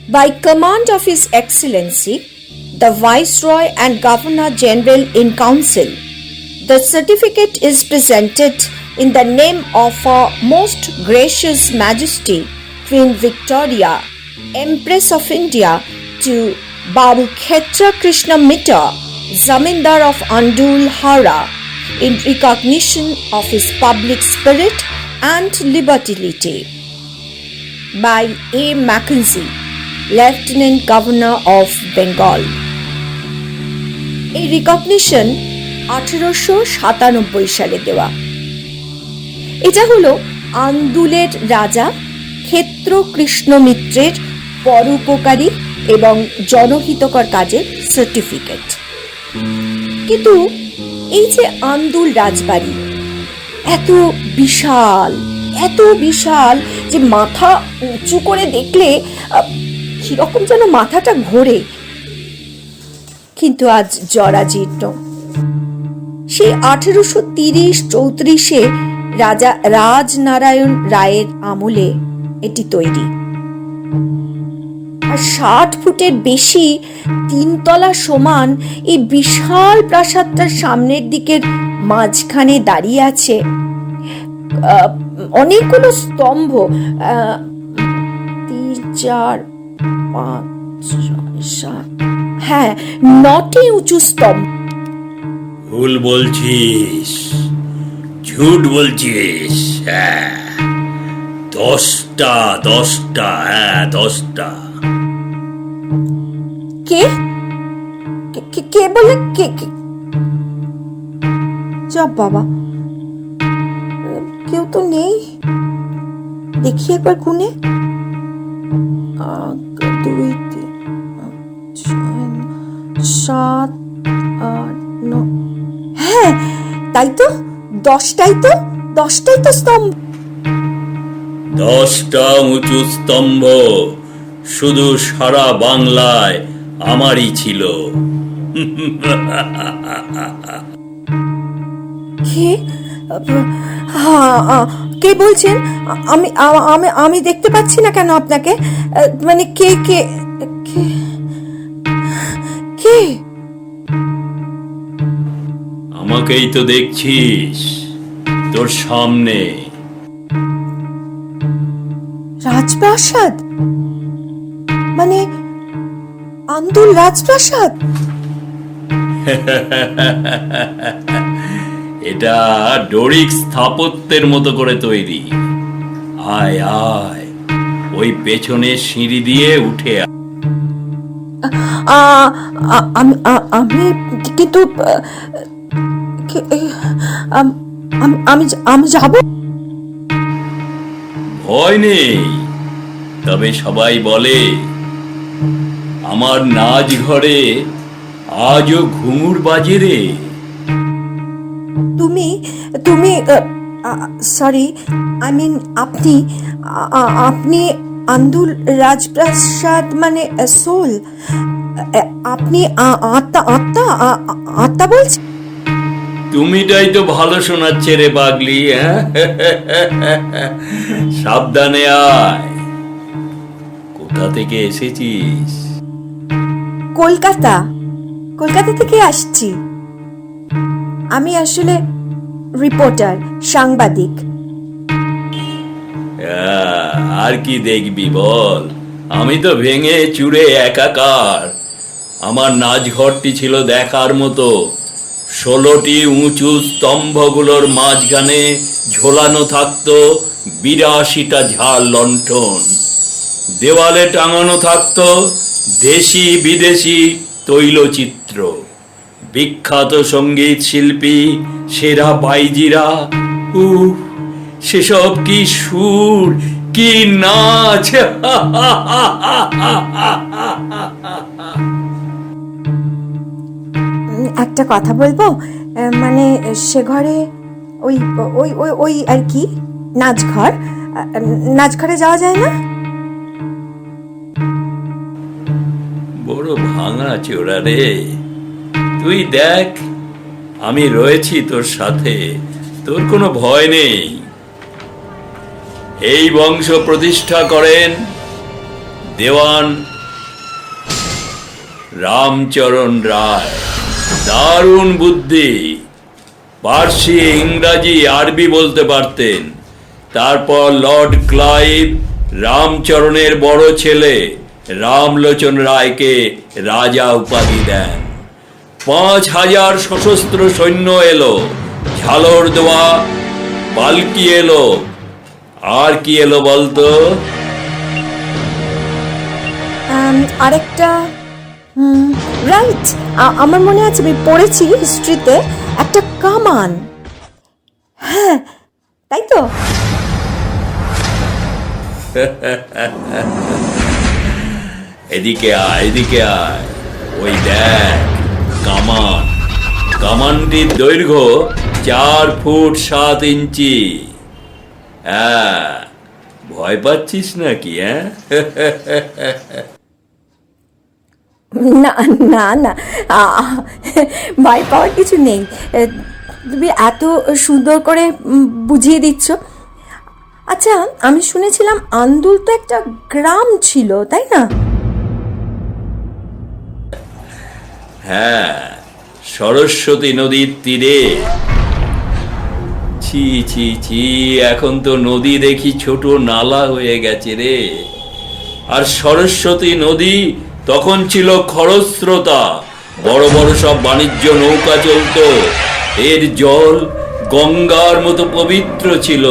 By command of His Excellency, the Viceroy and Governor General in Council, the certificate is presented in the name of Her Most Gracious Majesty Queen Victoria, Empress of India, to Babu Khetra Krishna Mitta, Zamindar of Andul, Hara, in recognition of his public spirit and liberality. By A. McKenzie, Lieutenant Governor of Bengal. এই recognition 1897 সালে দেওয়া। এটা হলো আন্দুলের রাজা ক্ষেত্র কৃষ্ণ মিত্রের পরোপকারী এবং জনহিতকর কাজের সার্টিফিকেট। কিন্তু এই যে আন্দুল রাজবাড়ি এত বিশাল যে মাথা উঁচু করে দেখলে কিরকম যেন মাথাটা ঘোরে, কিন্তু আজ জরাজীর্ণ। সেই 1830-34 রাজা রাজনারায়ণ রায়ের আমলে এটি তৈরি। আর 60 ফুটের বেশি 3 তলা সমান এই বিশাল প্রাসাদটার সামনের দিকের মাঝখানে দাঁড়িয়ে আছে অনেকগুলো স্তম্ভ, 3, 4, 5, 6, 7, হ্যাঁ 9টি উঁচু স্তম্ভ। ভুল বলছিস, ঝুট বলছিস। 10টা, হ্যাঁ 10টা। কে বলে? কে? যা বাবা, কেউ তো নেই। দেখি একবার গুনে। 2, 3, 4, 7, 8, 9। হ্যাঁ তাই তো, 10টাই তো স্তম্ভ। 10টা উঁচু স্তম্ভ শুধু সারা বাংলায় আমারই ছিল। কে বলছেন? আমি দেখতে পাচ্ছি না কেন আপনাকে? মানে কে? আমাকেই তো দেখছিস তোর সামনে। রাজপ্রাসাদ মানে আন্দুল রাজপ্রাসাদ? এটা ডোরিক স্থাপত্যের মতো করে তৈরি। আয় ওই পেছনের সিঁড়ি দিয়ে উঠে আমি কিন্তু আমি যাব। ভয় নেই, তবে সবাই বলে আমার নাচ ঘরে আজও ঘুঙুর বাজে রে। তুমি সরি, আই মিন আপনি আন্দুল রাজপ্রাসাদ মানে সোল? আপনি আত্মা বলছেন? তুমিটাই তো ভালো শোনাচ্ছে রে পাগলি। সাবধানে আয়। কোথা থেকে এসেছিস? কলকাতা থেকে আসছি। আমি আসলে রিপোর্টার, সাংবাদিক। আর কি দেখবি বল, আমি তো ভেঙে চুরে একাকার। আমার নাচঘরটি ছিল দেখার মতো। 16টি উঁচু স্তম্ভগুলোর মাঝখানে ঝোলানো থাকতো 82টা ঝাড় লণ্ঠন। দেওয়ালে টাঙানো থাকতো দেশি বিদেশি তৈলচিত্র, বিখ্যাত সঙ্গীত শিল্পী, সেরা বাইজিরা। সেসব কি সুর, কি নাচ! একটা কথা বলবো, মানে সে ঘরে ওই ওই ওই ওই আর কি নাচঘরে যাওয়া যায় না? বড় ভাঙা চোরা রে। তুই দেখ, আমি রয়েছি তোর সাথে, তোর কোনো ভয় নেই। এই বংশ প্রতিষ্ঠা করেন দেওয়ান রামচরণ রায়, দারুণ বুদ্ধি। পার্সি, ইংরাজি, আরবি বলতে পারতেন। তারপর লর্ড ক্লাইভ রামচরণের বড় ছেলে রামলোচন রায়কে রাজা উপাধি দেন। 5000 সশস্ত্র সৈন্য এলো, ঝালর দেওয়া পালকি এলো। আর কি এলো বলতো? আরেকটা রাইট, আমার মনে আছে, আমি পড়েছি হিস্ট্রিতে একটা কামান। হ্যাঁ, তাই তো। এদিকে আয়, এদিকে আয়। ওই দেখ কামান। কামানটির দৈর্ঘ্য 4 ফুট 7 ইঞ্চি। হ্যাঁ, ভয় পাচ্ছিস নাকি? হ্যাঁ, না না না, ভয় পাওয়ার কিছু নেই। তুমি এত সুন্দর করে বুঝিয়ে দিচ্ছ। আচ্ছা, আমি শুনেছিলাম আন্দুল তো একটা গ্রাম ছিল, তাই না? হ্যাঁ, সরস্বতী নদীর তীরে। ছি ছি ছি, এখন তো নদী দেখি ছোট নালা হয়ে গেছে রে। আর সরস্বতী নদী তখন ছিল খরস্রোতা, বড় বড় সব বাণিজ্য নৌকা চলতো। এর জল গঙ্গার মতো পবিত্র ছিল।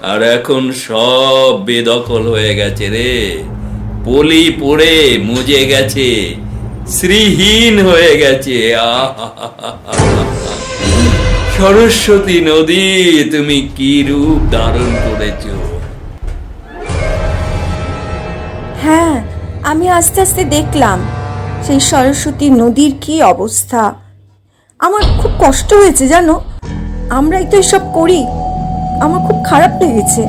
আর এখন সব বেদখল হয়ে গেছে রে, পলি পড়ে মুজে গেছে, শ্রীহীন হয়ে গেছে। সরস্বতী নদী, তুমি কি রূপ ধারণ করেছ! হ্যাঁ, আমি আস্তে আস্তে দেখলাম সেই সরস্বতী নদীর কি অবস্থা। আমার খুব কষ্ট হয়েছে জানো, আমরাই তো এসব করি। আমার খুব খারাপ লেগেছে।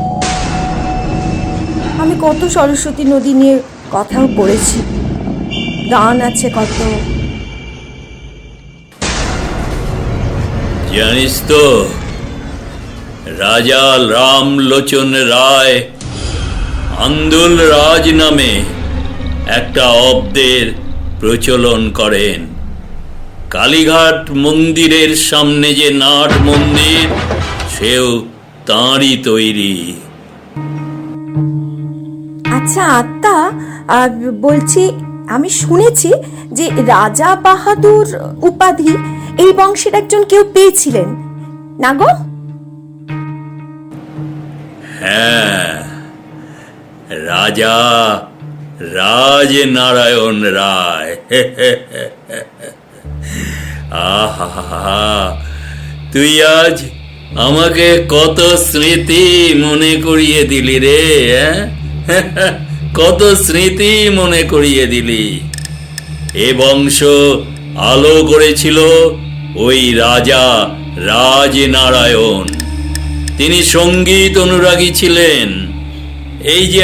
আমি কত সরস্বতী নদী নিয়ে কথাও পড়েছি, গান আছে কত। জানিস তো, রাজা রামলোচন রায় আন্দুল রাজ নামে একটা অব্দের প্রচলন করেন। কালীঘাট মন্দিরের সামনে যে নাট মন্দির, সেও তাঁরই তৈরি। আচ্ছা আত্মা, বলছি, আমি শুনেছি যে রাজা বাহাদুর উপাধি এই বংশের একজন কেউ পেয়েছিলেন, না গো? হ্যাঁ, রাজা রাজনারায়ণ রায়। আহা, তুই আজ আমাকে কত স্মৃতি মনে করিয়ে দিলি রে। কত স্মৃতি মনে করিয়ে দিলি। এ বংশ আলো করেছিল ওই রাজা রাজনারায়ণ। তিনি সঙ্গীত অনুরাগী ছিলেন। এই যে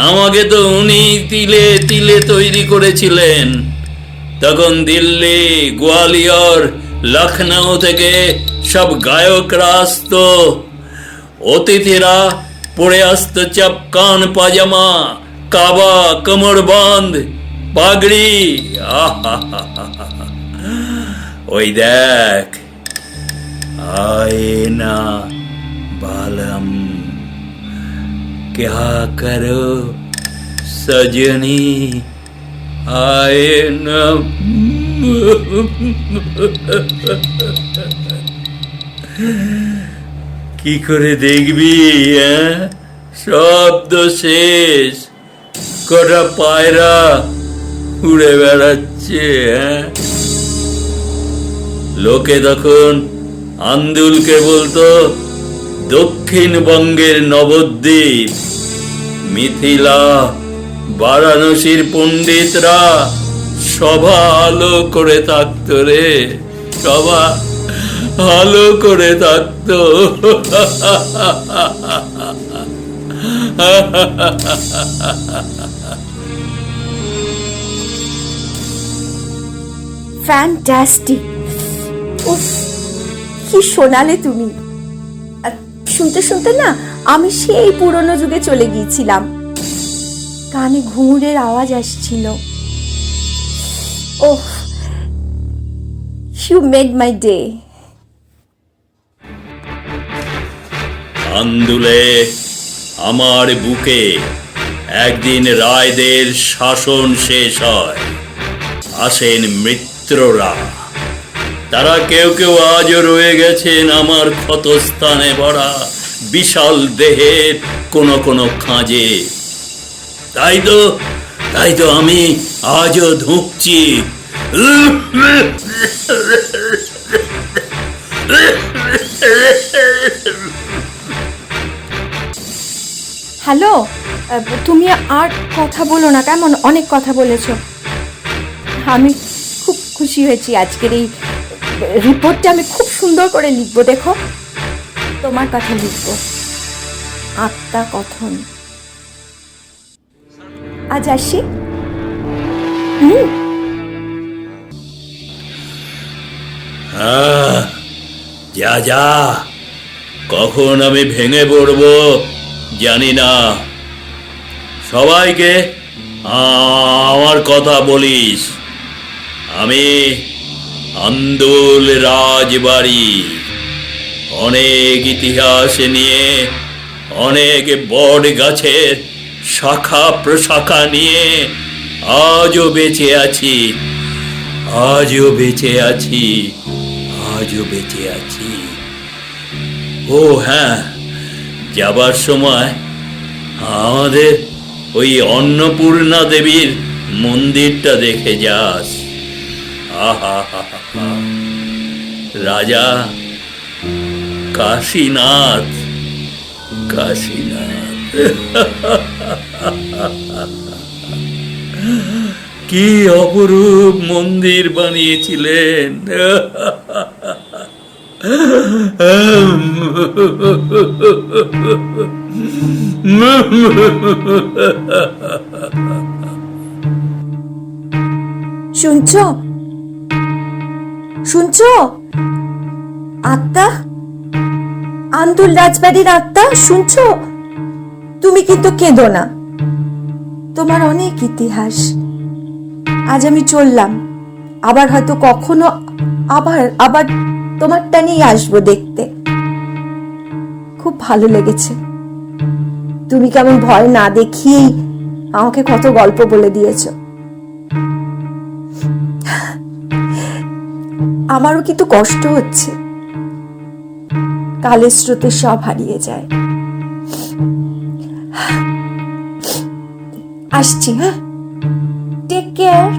আমাকে তো উনি তিলে তিলে তৈরি করেছিলেন। তখন দিল্লি, গোয়ালিয়র, লখনৌ থেকে সব গায়করা আসতো। অতিথিরা পরে আসতো চাপকান পাজামা, কাবা, কোমর বাঁধ, পাগড়ি। ওই দেখ, आए ना बालम, क्या करो सजनी, आए ना। কি করে দেখবি? শব্দ শেষ, কটা পায়রা উড়ে বেড়াচ্ছে। লোকে তখন আন্দুলকে বলতো দক্ষিণবঙ্গের নবদ্বীপ। মিথিলা, বারাণসীর পণ্ডিতরা সভা আলো করে থাকতো রে, সভা আলো করে থাকতো। ফ্যান্টাস্টিক! উফ, কি শোনালে তুমি! শুনতে শুনতে না আমি সেই পুরনো যুগে চলে গিয়েছিলাম। কানে ঘুঙুরের আওয়াজ আসছিল, Oh, you made my day. আন্দুলে আমার বুকে একদিন রায়দের শাসন শেষ হয়। আসেন মিত্ররা, তারা কেউ কেউ আজও রয়ে গেছেন আমার ক্ষতস্থানে ভরা বিশাল দেহের কোন কোন খাঁজে। তাই তো আমি আজও ধুঁকছি। হ্যালো, তুমি আর কথা বলো না কেমন? অনেক কথা বলেছো। আমি খুব খুশি হয়েছি আজকের এই রিপোর্টটা আমি খুব সুন্দর করে লিখবো। দেখো, তোমার কথা লিখবো, আত্মা কথন। আজ আসি। যা, কখন আমি ভেঙে পড়বো জানি না। সবাইকে আমার কথা বলিস, আমি আন্দুল রাজবাড়ি, অনেক ইতিহাস নিয়ে, অনেক বট গাছের শাখা প্রশাখা নিয়ে আজও বেঁচে আছি, আজও বেঁচে আছি, আজও বেঁচে আছি। ও হ্যাঁ, যাবার সময় আমাদের ওই অন্নপূর্ণা দেবীর মন্দিরটা দেখে যাস। আহা, রাজা কাশীনাথ, কাশীনাথ কি অপরূপ মন্দির বানিয়েছিলেন। শুনছো শুনছো? আত্মা, আন্দুল রাজবাড়ির আত্মা, শুনছো? তুমি কিন্তু কেঁদো না, তোমার অনেক ইতিহাস। আজ আমি চললাম, আবার হয়তো কখনো আবার তোমারটা নিয়ে আসবো দেখতে। খুব ভালো লেগেছে, তুমি কেমন ভয় না দেখিয়েই আমাকে কত গল্প বলে দিয়েছো। আমারও কিন্তু কষ্ট হচ্ছে, কালের স্রোতে সব হারিয়ে যায়। আসছি, হ্যাঁ, টেক কেয়ার।